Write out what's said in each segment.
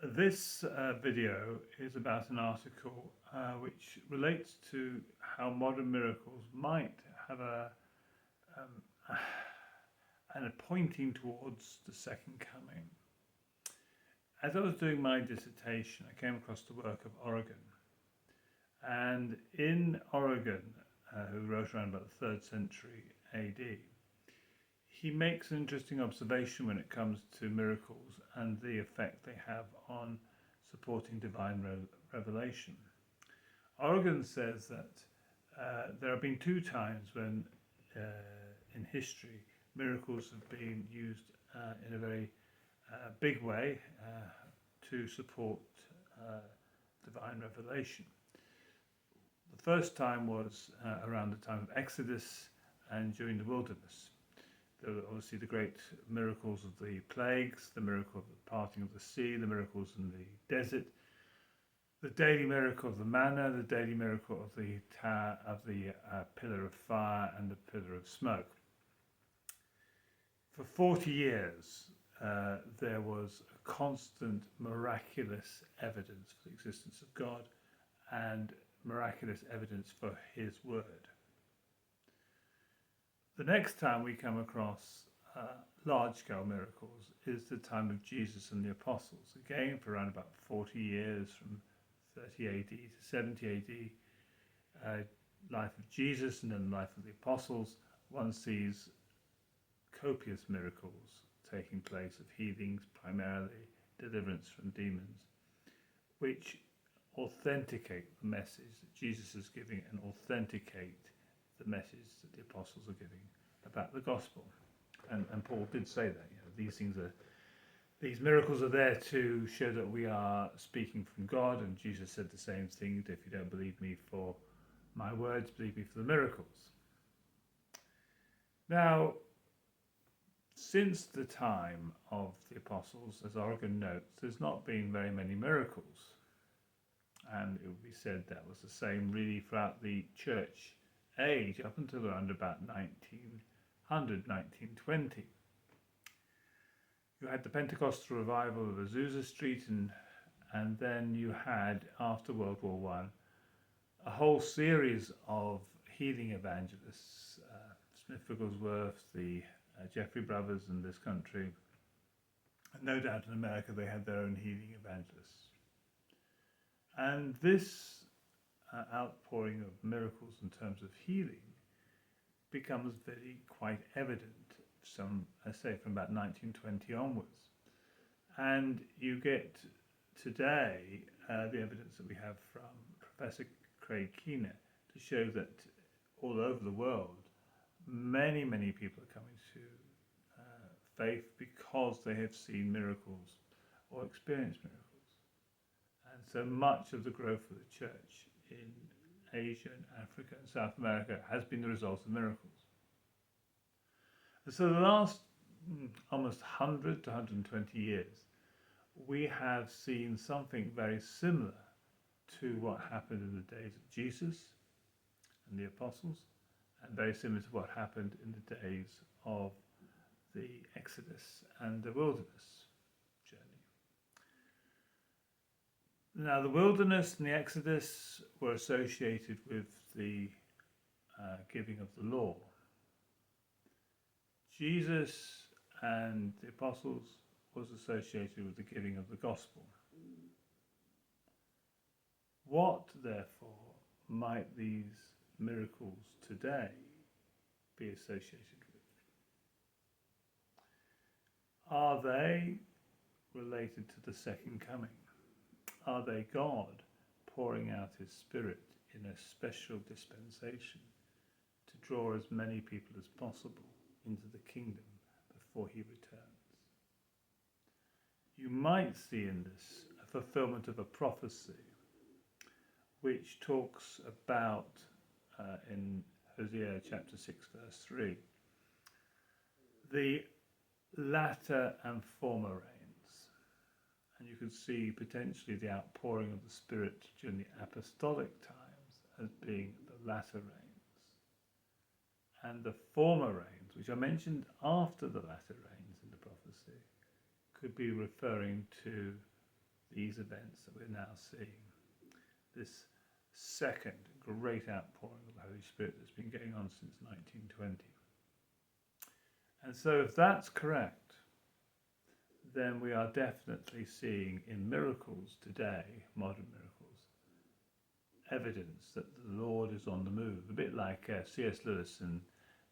This video is about an article which relates to how modern miracles might have um, and pointing towards the second coming. As I was doing my dissertation, I came across the work of Origen. And in Origen, who wrote around about the 3rd century AD, he makes an interesting observation when it comes to miracles and the effect they have on supporting divine revelation. Origen says that there have been two times when in history miracles have been used in a very big way to support divine revelation. The first time was around the time of Exodus and during the wilderness. There were obviously the great miracles of the plagues, the miracle of the parting of the sea, the miracles in the desert, the daily miracle of the manna, the daily miracle of the pillar of fire and the pillar of smoke. For 40 years, there was a constant miraculous evidence for the existence of God and miraculous evidence for his word. The next time we come across large-scale miracles is the time of Jesus and the apostles. Again, for around about 40 years, from 30 AD to 70 AD, life of Jesus and then the life of the apostles, one sees copious miracles taking place of healings, primarily deliverance from demons, which authenticate the message that Jesus is giving and authenticate the message that the apostles are giving about the gospel. And Paul did say that these miracles are there to show that we are speaking from God, and Jesus said the same thing, that if you don't believe me for my words, believe me for the miracles. Now, since the time of the apostles, as Origen notes, there's not been very many miracles. And it would be said that was the same really throughout the church age up until around about 1900, 1920. You had the Pentecostal revival of Azusa Street, and then you had, after World War One, a whole series of healing evangelists, Smith Wigglesworth, the Jeffrey Brothers in this country, and no doubt in America they had their own healing evangelists. And this outpouring of miracles in terms of healing becomes quite evident, I say from about 1920 onwards. And you get today the evidence that we have from Professor Craig Keener to show that all over the world, many people are coming to faith because they have seen miracles or experienced miracles. And so much of the growth of the church in Asia and Africa and South America has been the result of miracles. And so the last almost 100 to 120 years, we have seen something very similar to what happened in the days of Jesus and the apostles, and very similar to what happened in the days of the Exodus and the wilderness journey. Now, the wilderness and the Exodus were associated with the giving of the law. Jesus and the apostles was associated with the giving of the gospel. What, therefore, might these miracles today be associated with? Are they related to the second coming? Are they God pouring out his Spirit in a special dispensation to draw as many people as possible into the kingdom before he returns? You might see in this a fulfillment of a prophecy which talks about in Hosea chapter 6 verse 3 the latter and former rains, and you could see potentially the outpouring of the Spirit during the apostolic times as being the latter rains, and the former rains, which are mentioned after the latter rains in the prophecy, could be referring to these events that we're now seeing, this second great outpouring of the Holy Spirit that's been going on since 1920. And so if that's correct, then we are definitely seeing in miracles today, modern miracles, evidence that the Lord is on the move. A bit like C.S. Lewis and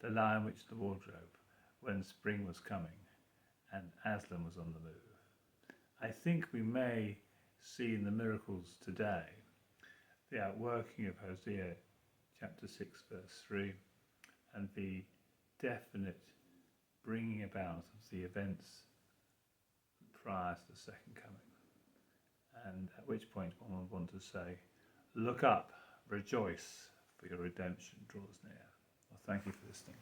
The Lion, Witch, the Wardrobe, when spring was coming and Aslan was on the move. I think we may see in the miracles today the outworking of Hosea chapter 6 verse 3 and the definite bringing about of the events prior to the second coming. And at which point one would want to say, look up, rejoice, for your redemption draws near. Well, thank you for listening.